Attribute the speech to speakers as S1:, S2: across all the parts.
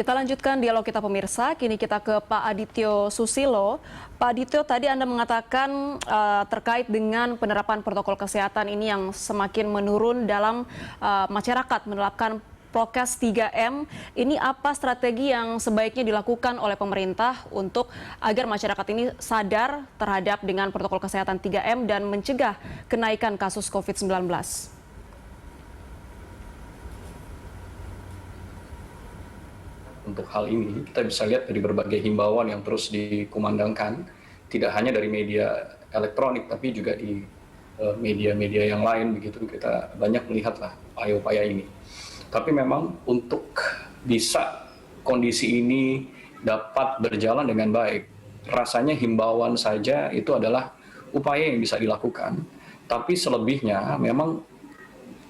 S1: Kita lanjutkan dialog kita pemirsa, kini kita ke Pak Adityo Susilo. Pak Adityo, tadi Anda mengatakan terkait dengan penerapan protokol kesehatan ini yang semakin menurun dalam masyarakat menerapkan prokes 3M. Ini apa strategi yang sebaiknya dilakukan oleh pemerintah untuk agar masyarakat ini sadar terhadap dengan protokol kesehatan 3M dan mencegah kenaikan kasus COVID-19?
S2: Untuk hal ini, kita bisa lihat dari berbagai himbauan yang terus dikumandangkan, tidak hanya dari media elektronik, tapi juga di media-media yang lain, begitu kita banyak melihatlah upaya-upaya ini. Tapi memang untuk bisa kondisi ini dapat berjalan dengan baik, rasanya himbauan saja itu adalah upaya yang bisa dilakukan. Tapi selebihnya memang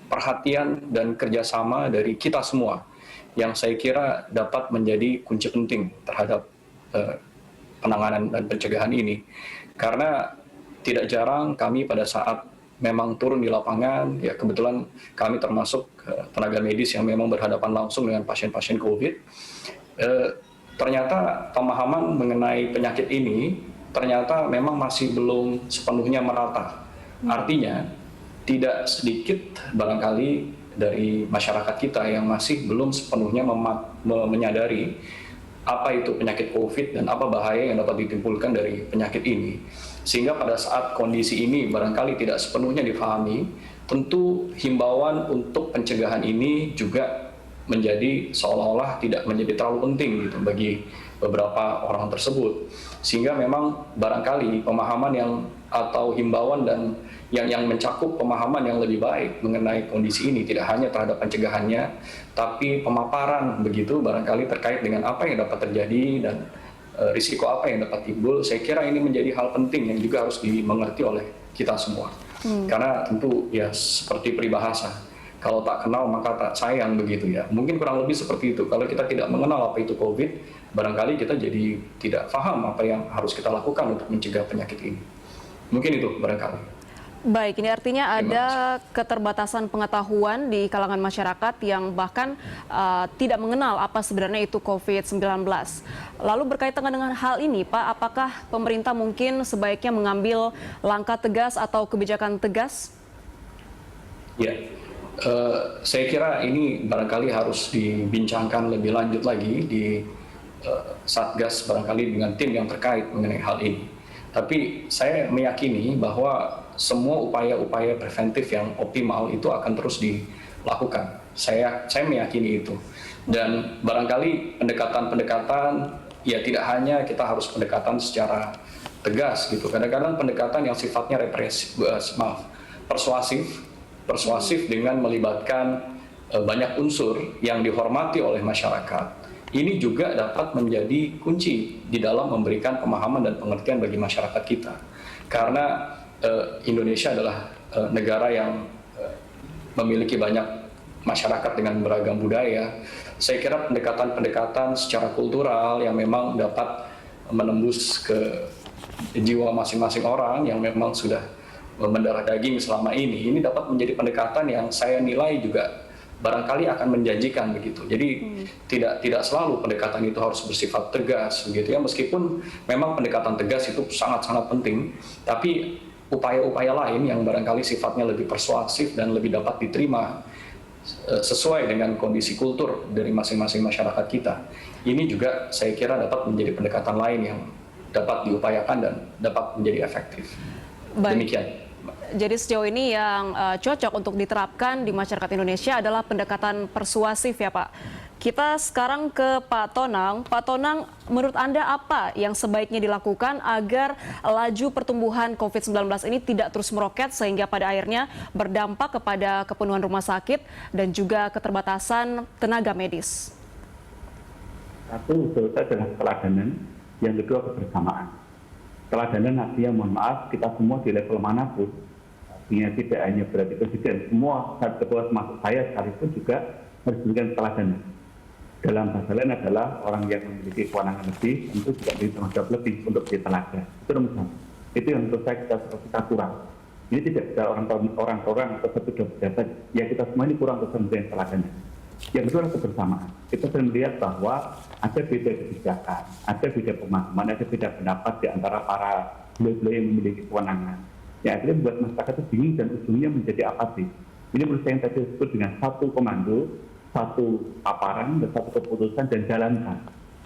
S2: perhatian dan kerjasama dari kita semua yang saya kira dapat menjadi kunci penting terhadap penanganan dan pencegahan ini. Karena tidak jarang kami pada saat memang turun di lapangan, ya kebetulan kami termasuk tenaga medis yang memang berhadapan langsung dengan pasien-pasien COVID, ternyata pemahaman mengenai penyakit ini ternyata memang masih belum sepenuhnya merata. Artinya tidak sedikit barangkali dari masyarakat kita yang masih belum sepenuhnya menyadari apa itu penyakit COVID dan apa bahaya yang dapat ditimbulkan dari penyakit ini. Sehingga pada saat kondisi ini barangkali tidak sepenuhnya difahami, tentu himbauan untuk pencegahan ini juga menjadi seolah-olah tidak menjadi terlalu penting gitu bagi beberapa orang tersebut. Sehingga memang barangkali pemahaman yang atau himbauan dan yang mencakup pemahaman yang lebih baik mengenai kondisi ini tidak hanya terhadap pencegahannya, tapi pemaparan begitu barangkali terkait dengan apa yang dapat terjadi dan risiko apa yang dapat timbul. Saya kira ini menjadi hal penting yang juga harus dimengerti oleh kita semua. Karena tentu ya seperti peribahasa, kalau tak kenal maka tak sayang begitu ya. Mungkin kurang lebih seperti itu. Kalau kita tidak mengenal apa itu COVID, barangkali kita jadi tidak paham apa yang harus kita lakukan untuk mencegah penyakit ini. Mungkin itu barangkali.
S1: Baik, ini artinya ada keterbatasan pengetahuan di kalangan masyarakat yang bahkan tidak mengenal apa sebenarnya itu COVID-19. Lalu berkaitan dengan hal ini, Pak, apakah pemerintah mungkin sebaiknya mengambil langkah tegas atau kebijakan tegas?
S2: Ya, saya kira ini barangkali harus dibincangkan lebih lanjut lagi di Satgas barangkali dengan tim yang terkait mengenai hal ini. Tapi saya meyakini bahwa semua upaya-upaya preventif yang optimal itu akan terus dilakukan. Saya meyakini itu. Dan barangkali pendekatan-pendekatan ya tidak hanya kita harus pendekatan secara tegas gitu. Kadang-kadang pendekatan yang sifatnya persuasif dengan melibatkan banyak unsur yang dihormati oleh masyarakat. Ini juga dapat menjadi kunci di dalam memberikan pemahaman dan pengertian bagi masyarakat kita. Karena Indonesia adalah negara yang memiliki banyak masyarakat dengan beragam budaya. Saya kira pendekatan-pendekatan secara kultural yang memang dapat menembus ke jiwa masing-masing orang yang memang sudah mendarah daging selama ini dapat menjadi pendekatan yang saya nilai juga barangkali akan menjanjikan begitu. Jadi tidak selalu pendekatan itu harus bersifat tegas begitu ya, meskipun memang pendekatan tegas itu sangat-sangat penting, tapi upaya-upaya lain yang barangkali sifatnya lebih persuasif dan lebih dapat diterima sesuai dengan kondisi kultur dari masing-masing masyarakat kita. Ini juga saya kira dapat menjadi pendekatan lain yang dapat diupayakan dan dapat menjadi efektif. Demikian.
S1: Jadi sejauh ini yang cocok untuk diterapkan di masyarakat Indonesia adalah pendekatan persuasif ya Pak. Kita sekarang ke Pak Tonang. Pak Tonang, menurut Anda apa yang sebaiknya dilakukan agar laju pertumbuhan COVID-19 ini tidak terus meroket sehingga pada akhirnya berdampak kepada kepenuhan rumah sakit dan juga keterbatasan tenaga medis?
S3: Satu, menurut saya adalah keteladanan. Yang kedua, kebersamaan. Keteladanan artinya, mohon maaf, kita semua di level manapun, artinya tidak hanya berarti presiden, semua ketua termasuk saya sekalipun juga harus memberikan keteladanan. Dalam bahasa lain adalah orang yang memiliki kewenangan lebih, tentu juga memiliki tanggung jawab lebih untuk diteladan. Itu nomor satu. Itu yang menurut saya kita kurang. Ini tidak ada orang atau satu pejabat. Ya kita semua ini kurang untuk memberikan keteladanan. Yang kedua adalah kebersamaan. Kita sudah melihat bahwa ada beda kebijakan, ada beda pemahaman, ada beda pendapat di antara para beliau-beliau yang memiliki kewenangan. Yang akhirnya membuat masyarakat itu bingung dan ujungnya menjadi apatis. Ini menurut saya yang tadi disebut dengan satu komando, satu paparan, dan satu keputusan dan jalankan.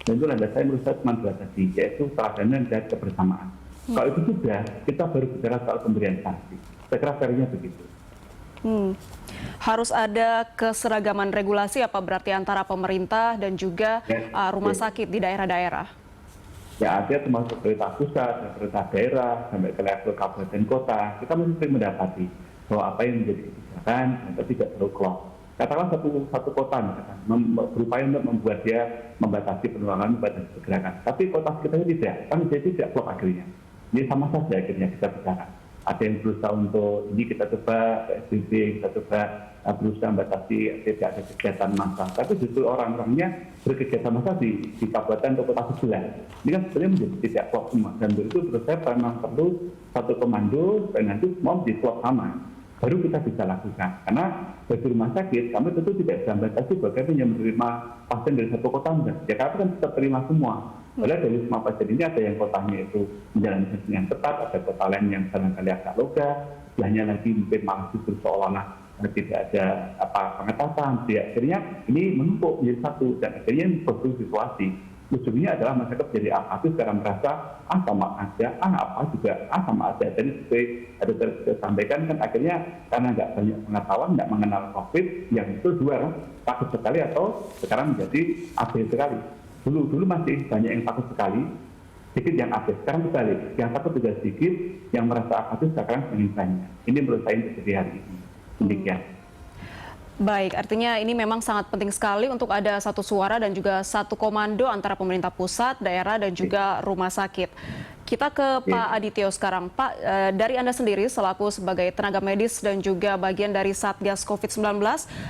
S3: Dan itu landasannya menurut saya cuma dua tadi, yaitu keteladanan dan kebersamaan. Kalau itu sudah, kita baru bicara soal pemberian sanksi. Saya kira serinya begitu.
S1: Harus ada keseragaman regulasi apa berarti antara pemerintah dan juga rumah sakit di daerah-daerah?
S3: Ya, ada termasuk pemerintah pusat, pemerintah daerah, sampai ke level kabupaten kota. Kita masih sering mendapati bahwa apa yang menjadi kebijakan itu tidak terlalu klop. Katakanlah satu kota misalkan, berupaya untuk membuat dia membatasi penularan, membatasi pergerakan. Tapi kota sekitarnya tidak, kan jadi tidak klop akhirnya. Ini sama saja akhirnya kita bicara. Ada yang berusaha untuk ini kita coba PSBB, kita coba berusaha membatasi tidak ada kegiatan massa. Tapi justru orang-orangnya berkegiatan massa di kabupaten atau kota sebelah. Ini kan sebenarnya menjadi tidak klop semua. Dan itu menurut saya memang perlu satu komando dan nanti semua menjadi klop sama. Baru kita bisa lakukan. Karena bagi rumah sakit, kami tentu tidak bisa membatasi bagaimana yang menerima pasien dari satu kota. Jakarta kan tetap terima semua. Padahal dari semua pasien ini ada yang kotanya itu menjalani dengan ketat, ada kota lain yang barangkali agak longgar, sebelahnya lagi mungkin malah justru seolah-olah tidak ada pengetatan. Akhirnya ini menumpuk menjadi satu dan akhirnya memperburuk situasi. Ujungnya adalah masyarakat jadi apatis karena merasa sama aja, apa juga sama aja. Jadi seperti ada sampaikan kan akhirnya karena nggak banyak pengetahuan, nggak mengenal COVID, yang itu dua takut sekali atau sekarang menjadi abai sekali. Dulu masih banyak yang takut sekali, sedikit yang abai. Sekarang kebalik, yang takut juga sedikit, yang merasa apatis sekarang semakin banyak. Ini menurut saya yang terjadi hari ini. Demikian.
S1: Baik, artinya ini memang sangat penting sekali untuk ada satu suara dan juga satu komando antara pemerintah pusat, daerah, dan juga rumah sakit. Kita ke Pak Adityo sekarang. Pak, dari Anda sendiri selaku sebagai tenaga medis dan juga bagian dari Satgas COVID-19,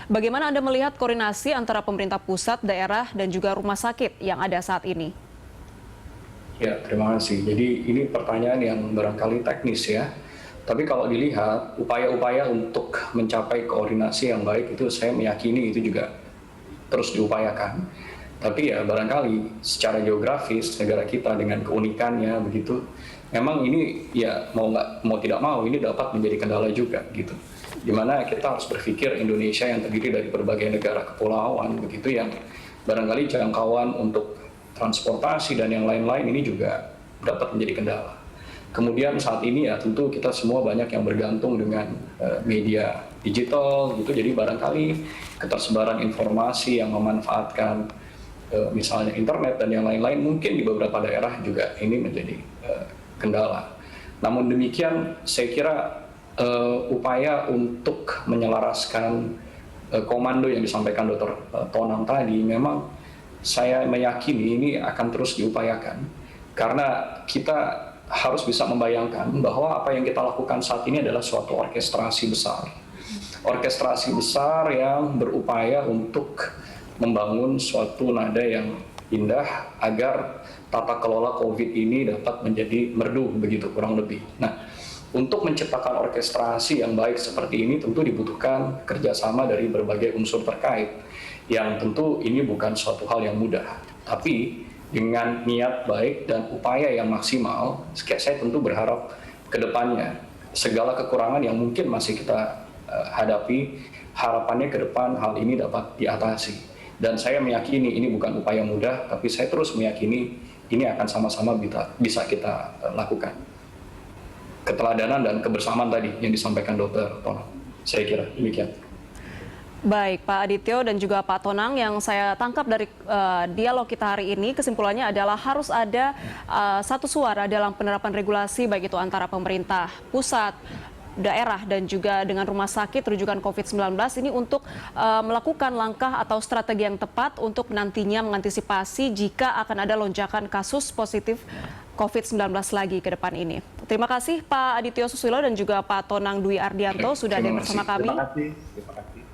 S1: bagaimana Anda melihat koordinasi antara pemerintah pusat, daerah, dan juga rumah sakit yang ada saat ini?
S2: Ya, terima kasih. Jadi ini pertanyaan yang barangkali teknis ya. Tapi kalau dilihat upaya-upaya untuk mencapai koordinasi yang baik itu saya meyakini itu juga terus diupayakan. Tapi ya barangkali secara geografis negara kita dengan keunikannya begitu, memang ini ya mau tidak mau ini dapat menjadi kendala juga gitu. Dimana kita harus berpikir Indonesia yang terdiri dari berbagai negara kepulauan begitu yang barangkali jangkauan untuk transportasi dan yang lain-lain ini juga dapat menjadi kendala. Kemudian saat ini ya tentu kita semua banyak yang bergantung dengan media digital gitu, jadi barangkali ketersebaran informasi yang memanfaatkan misalnya internet dan yang lain-lain mungkin di beberapa daerah juga ini menjadi kendala. Namun demikian saya kira upaya untuk menyelaraskan komando yang disampaikan Dr. Tonang tadi memang saya meyakini ini akan terus diupayakan karena kita harus bisa membayangkan bahwa apa yang kita lakukan saat ini adalah suatu orkestrasi besar. Orkestrasi besar yang berupaya untuk membangun suatu nada yang indah agar tata kelola COVID ini dapat menjadi merdu begitu kurang lebih. Nah, untuk menciptakan orkestrasi yang baik seperti ini tentu dibutuhkan kerjasama dari berbagai unsur terkait yang tentu ini bukan suatu hal yang mudah. Tapi dengan niat baik dan upaya yang maksimal, saya tentu berharap ke depannya segala kekurangan yang mungkin masih kita hadapi, harapannya ke depan hal ini dapat diatasi. Dan saya meyakini ini bukan upaya mudah, tapi saya terus meyakini ini akan sama-sama bisa kita lakukan. Keteladanan dan kebersamaan tadi yang disampaikan Dr. Tonang, saya kira demikian.
S1: Baik, Pak Adityo dan juga Pak Tonang, yang saya tangkap dari dialog kita hari ini, kesimpulannya adalah harus ada satu suara dalam penerapan regulasi, baik itu antara pemerintah pusat, daerah, dan juga dengan rumah sakit rujukan COVID-19 ini untuk melakukan langkah atau strategi yang tepat untuk nantinya mengantisipasi jika akan ada lonjakan kasus positif COVID-19 lagi ke depan ini. Terima kasih Pak Adityo Susilo dan juga Pak Tonang Dwi Ardianto sudah hadir bersama kami.
S3: Terima kasih.